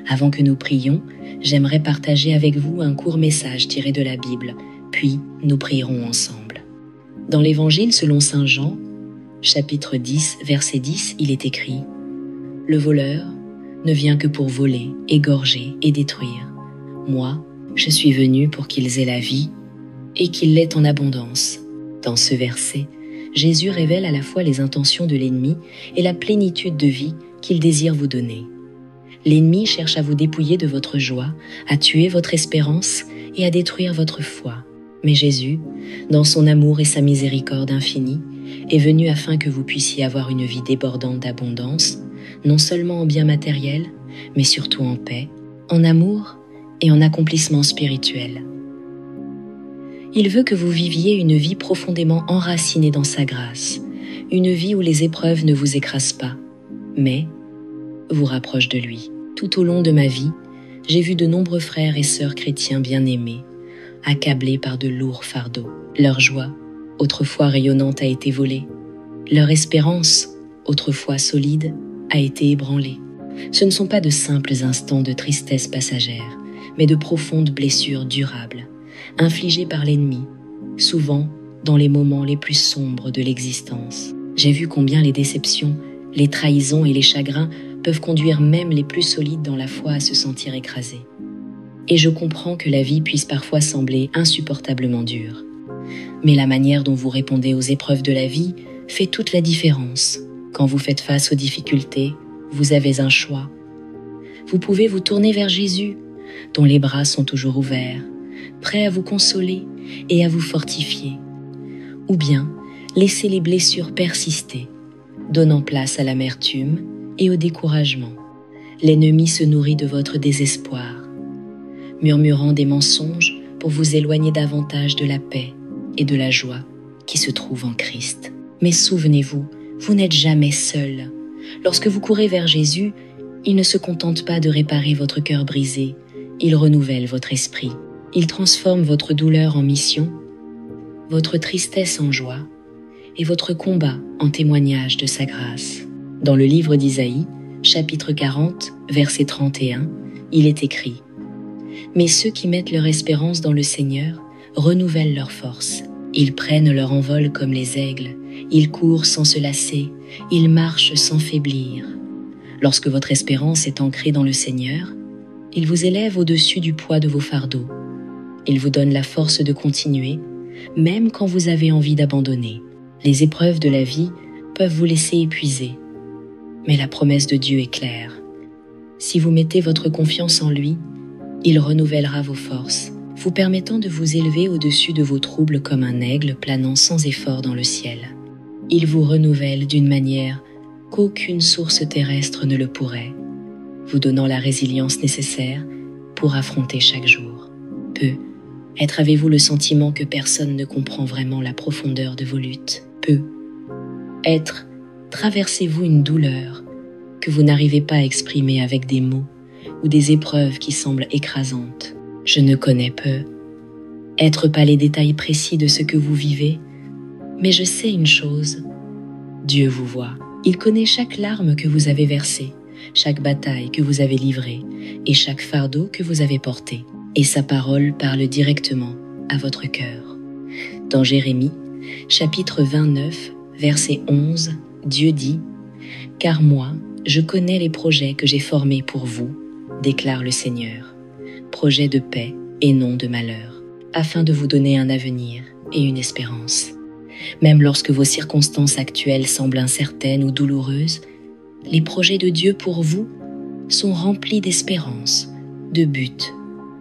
Avant que nous prions, j'aimerais partager avec vous un court message tiré de la Bible, puis nous prierons ensemble. Dans l'Évangile selon saint Jean, chapitre 10, verset 10, il est écrit « Le voleur ne vient que pour voler, égorger et détruire. Moi, je suis venu pour qu'ils aient la vie et qu'ils l'aient en abondance. » Dans ce verset, Jésus révèle à la fois les intentions de l'ennemi et la plénitude de vie qu'il désire vous donner. L'ennemi cherche à vous dépouiller de votre joie, à tuer votre espérance et à détruire votre foi. Mais Jésus, dans son amour et sa miséricorde infinie, est venu afin que vous puissiez avoir une vie débordante d'abondance, non seulement en biens matériels, mais surtout en paix, en amour et en accomplissement spirituel. Il veut que vous viviez une vie profondément enracinée dans sa grâce, une vie où les épreuves ne vous écrasent pas, mais vous rapprochent de lui. Tout au long de ma vie, j'ai vu de nombreux frères et sœurs chrétiens bien-aimés, accablés par de lourds fardeaux. Leur joie, autrefois rayonnante, a été volée. Leur espérance, autrefois solide, a été ébranlée. Ce ne sont pas de simples instants de tristesse passagère, mais de profondes blessures durables, infligées par l'ennemi, souvent dans les moments les plus sombres de l'existence. J'ai vu combien les déceptions, les trahisons et les chagrins peuvent conduire même les plus solides dans la foi à se sentir écrasés. Et je comprends que la vie puisse parfois sembler insupportablement dure. Mais la manière dont vous répondez aux épreuves de la vie fait toute la différence. Quand vous faites face aux difficultés, vous avez un choix. Vous pouvez vous tourner vers Jésus, dont les bras sont toujours ouverts, prêts à vous consoler et à vous fortifier. Ou bien laisser les blessures persister, donnant place à l'amertume et au découragement. L'ennemi se nourrit de votre désespoir, murmurant des mensonges pour vous éloigner davantage de la paix et de la joie qui se trouvent en Christ. Mais souvenez-vous, vous n'êtes jamais seul. Lorsque vous courez vers Jésus, il ne se contente pas de réparer votre cœur brisé, il renouvelle votre esprit. Il transforme votre douleur en mission, votre tristesse en joie et votre combat en témoignage de sa grâce. Dans le livre d'Isaïe, chapitre 40, verset 31, il est écrit « Mais ceux qui mettent leur espérance dans le Seigneur renouvellent leur force. Ils prennent leur envol comme les aigles, ils courent sans se lasser, ils marchent sans faiblir. » Lorsque votre espérance est ancrée dans le Seigneur, il vous élève au-dessus du poids de vos fardeaux. Il vous donne la force de continuer, même quand vous avez envie d'abandonner. Les épreuves de la vie peuvent vous laisser épuiser, mais la promesse de Dieu est claire. Si vous mettez votre confiance en lui, il renouvellera vos forces, vous permettant de vous élever au-dessus de vos troubles comme un aigle planant sans effort dans le ciel. Il vous renouvelle d'une manière qu'aucune source terrestre ne le pourrait, vous donnant la résilience nécessaire pour affronter chaque jour. Peut-être avez-vous le sentiment que personne ne comprend vraiment la profondeur de vos luttes. Peut-être traversez-vous une douleur que vous n'arrivez pas à exprimer avec des mots ou des épreuves qui semblent écrasantes. Je ne connais peut-être pas les détails précis de ce que vous vivez, mais je sais une chose, Dieu vous voit. Il connaît chaque larme que vous avez versée, chaque bataille que vous avez livrée et chaque fardeau que vous avez porté. Et sa parole parle directement à votre cœur. Dans Jérémie, chapitre 29, verset 11, Dieu dit « Car moi, je connais les projets que j'ai formés pour vous, déclare le Seigneur, projets de paix et non de malheur, afin de vous donner un avenir et une espérance. » Même lorsque vos circonstances actuelles semblent incertaines ou douloureuses, les projets de Dieu pour vous sont remplis d'espérance, de but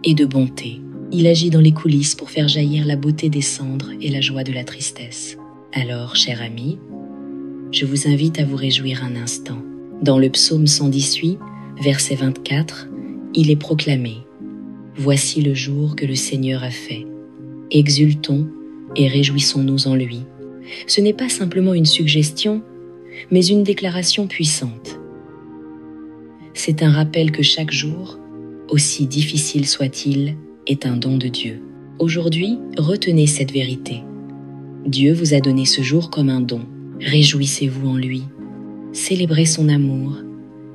et de bonté. Il agit dans les coulisses pour faire jaillir la beauté des cendres et la joie de la tristesse. Alors, cher ami, je vous invite à vous réjouir un instant. Dans le psaume 118, verset 24, il est proclamé « Voici le jour que le Seigneur a fait. Exultons et réjouissons-nous en lui. » Ce n'est pas simplement une suggestion, mais une déclaration puissante. C'est un rappel que chaque jour, aussi difficile soit-il, est un don de Dieu. Aujourd'hui, retenez cette vérité. Dieu vous a donné ce jour comme un don. Réjouissez-vous en lui. Célébrez son amour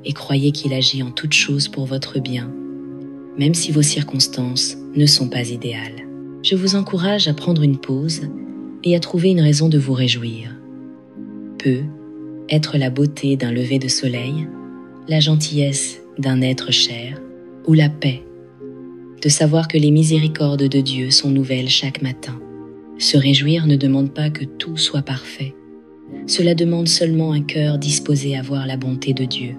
et croyez qu'il agit en toutes choses pour votre bien, même si vos circonstances ne sont pas idéales. Je vous encourage à prendre une pause et à trouver une raison de vous réjouir. Peut être la beauté d'un lever de soleil, la gentillesse d'un être cher, ou la paix de savoir que les miséricordes de Dieu sont nouvelles chaque matin. Se réjouir ne demande pas que tout soit parfait. Cela demande seulement un cœur disposé à voir la bonté de Dieu,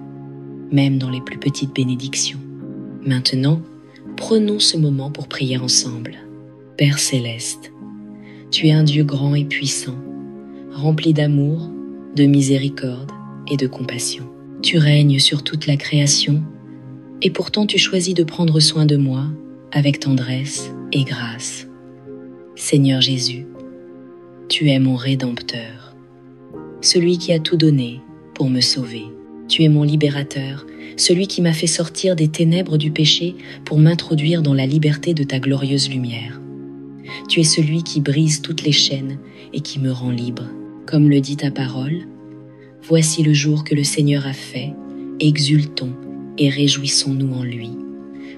même dans les plus petites bénédictions. Maintenant, prenons ce moment pour prier ensemble. Père céleste, tu es un Dieu grand et puissant, rempli d'amour, de miséricorde et de compassion. Tu règnes sur toute la création, et pourtant tu choisis de prendre soin de moi avec tendresse et grâce. Seigneur Jésus, tu es mon Rédempteur, celui qui a tout donné pour me sauver. Tu es mon libérateur, celui qui m'a fait sortir des ténèbres du péché pour m'introduire dans la liberté de ta glorieuse lumière. Tu es celui qui brise toutes les chaînes et qui me rend libre. Comme le dit ta parole, voici le jour que le Seigneur a fait, exultons et réjouissons-nous en lui.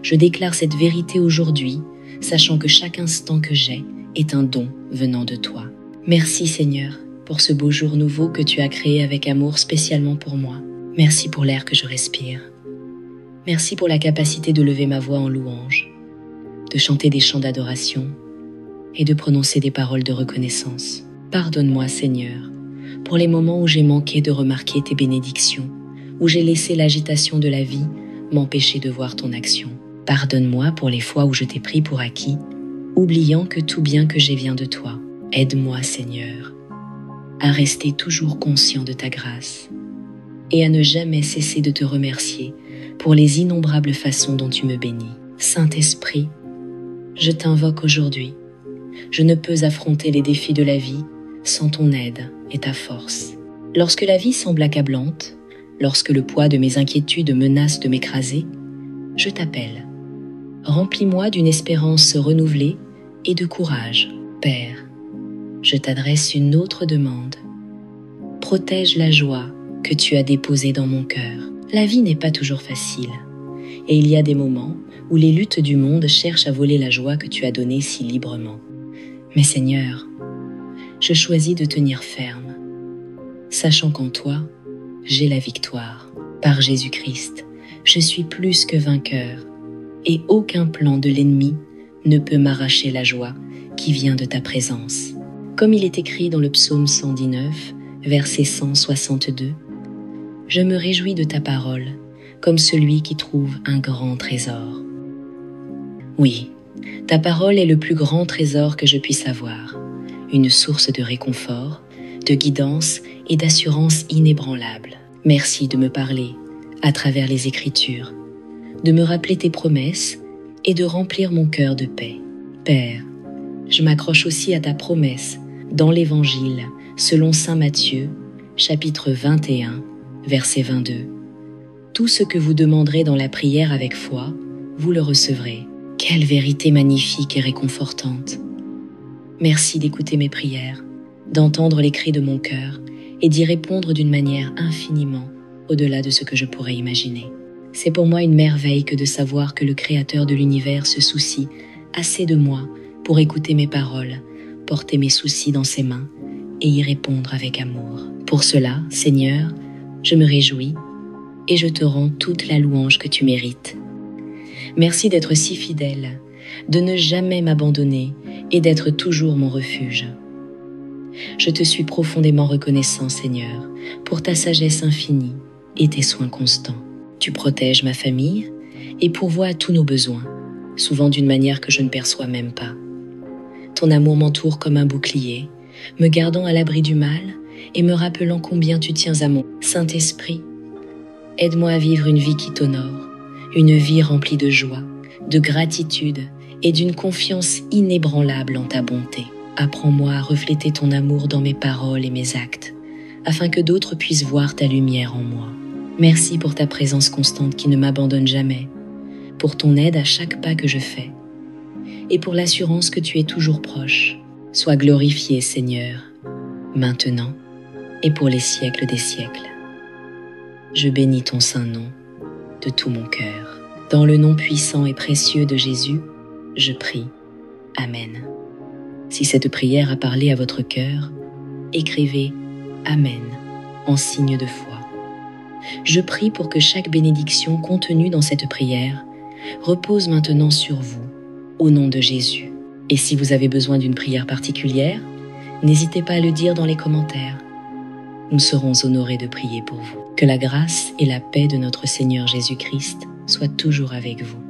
Je déclare cette vérité aujourd'hui, sachant que chaque instant que j'ai est un don venant de toi. Merci Seigneur pour ce beau jour nouveau que tu as créé avec amour spécialement pour moi. Merci pour l'air que je respire. Merci pour la capacité de lever ma voix en louange, de chanter des chants d'adoration et de prononcer des paroles de reconnaissance. Pardonne-moi Seigneur pour les moments où j'ai manqué de remarquer tes bénédictions, où j'ai laissé l'agitation de la vie m'empêcher de voir ton action. Pardonne-moi pour les fois où je t'ai pris pour acquis, oubliant que tout bien que j'ai vient de toi. Aide-moi, Seigneur, à rester toujours conscient de ta grâce et à ne jamais cesser de te remercier pour les innombrables façons dont tu me bénis. Saint-Esprit, je t'invoque aujourd'hui. Je ne peux affronter les défis de la vie sans ton aide et ta force. Lorsque la vie semble accablante, lorsque le poids de mes inquiétudes menace de m'écraser, je t'appelle. Remplis-moi d'une espérance renouvelée et de courage. Père, je t'adresse une autre demande. Protège la joie que tu as déposée dans mon cœur. La vie n'est pas toujours facile, et il y a des moments où les luttes du monde cherchent à voler la joie que tu as donnée si librement. Mais Seigneur, je choisis de tenir ferme, sachant qu'en toi, j'ai la victoire. Par Jésus-Christ, je suis plus que vainqueur, et aucun plan de l'ennemi ne peut m'arracher la joie qui vient de ta présence. Comme il est écrit dans le psaume 119, verset 162, « Je me réjouis de ta parole, comme celui qui trouve un grand trésor. » Oui, ta parole est le plus grand trésor que je puisse avoir, une source de réconfort, de guidance et d'assurance inébranlable. Merci de me parler à travers les Écritures, de me rappeler tes promesses et de remplir mon cœur de paix. Père, je m'accroche aussi à ta promesse dans l'Évangile selon saint Matthieu, chapitre 21, verset 22. Tout ce que vous demanderez dans la prière avec foi, vous le recevrez. Quelle vérité magnifique et réconfortante! Merci d'écouter mes prières, d'entendre les cris de mon cœur et d'y répondre d'une manière infiniment au-delà de ce que je pourrais imaginer. C'est pour moi une merveille que de savoir que le Créateur de l'univers se soucie assez de moi pour écouter mes paroles, porter mes soucis dans ses mains et y répondre avec amour. Pour cela, Seigneur, je me réjouis et je te rends toute la louange que tu mérites. Merci d'être si fidèle, de ne jamais m'abandonner et d'être toujours mon refuge. Je te suis profondément reconnaissant, Seigneur, pour ta sagesse infinie et tes soins constants. Tu protèges ma famille et pourvois à tous nos besoins, souvent d'une manière que je ne perçois même pas. Ton amour m'entoure comme un bouclier, me gardant à l'abri du mal et me rappelant combien tu tiens à mon Saint-Esprit. Aide-moi à vivre une vie qui t'honore, une vie remplie de joie, de gratitude et d'une confiance inébranlable en ta bonté. Apprends-moi à refléter ton amour dans mes paroles et mes actes, afin que d'autres puissent voir ta lumière en moi. Merci pour ta présence constante qui ne m'abandonne jamais, pour ton aide à chaque pas que je fais, et pour l'assurance que tu es toujours proche. Sois glorifié, Seigneur, maintenant et pour les siècles des siècles. Je bénis ton saint nom. de tout mon cœur. Dans le nom puissant et précieux de Jésus, je prie. Amen. Si cette prière a parlé à votre cœur, écrivez « Amen » en signe de foi. Je prie pour que chaque bénédiction contenue dans cette prière repose maintenant sur vous, au nom de Jésus. Et si vous avez besoin d'une prière particulière, n'hésitez pas à le dire dans les commentaires. Nous serons honorés de prier pour vous. Que la grâce et la paix de notre Seigneur Jésus-Christ soient toujours avec vous.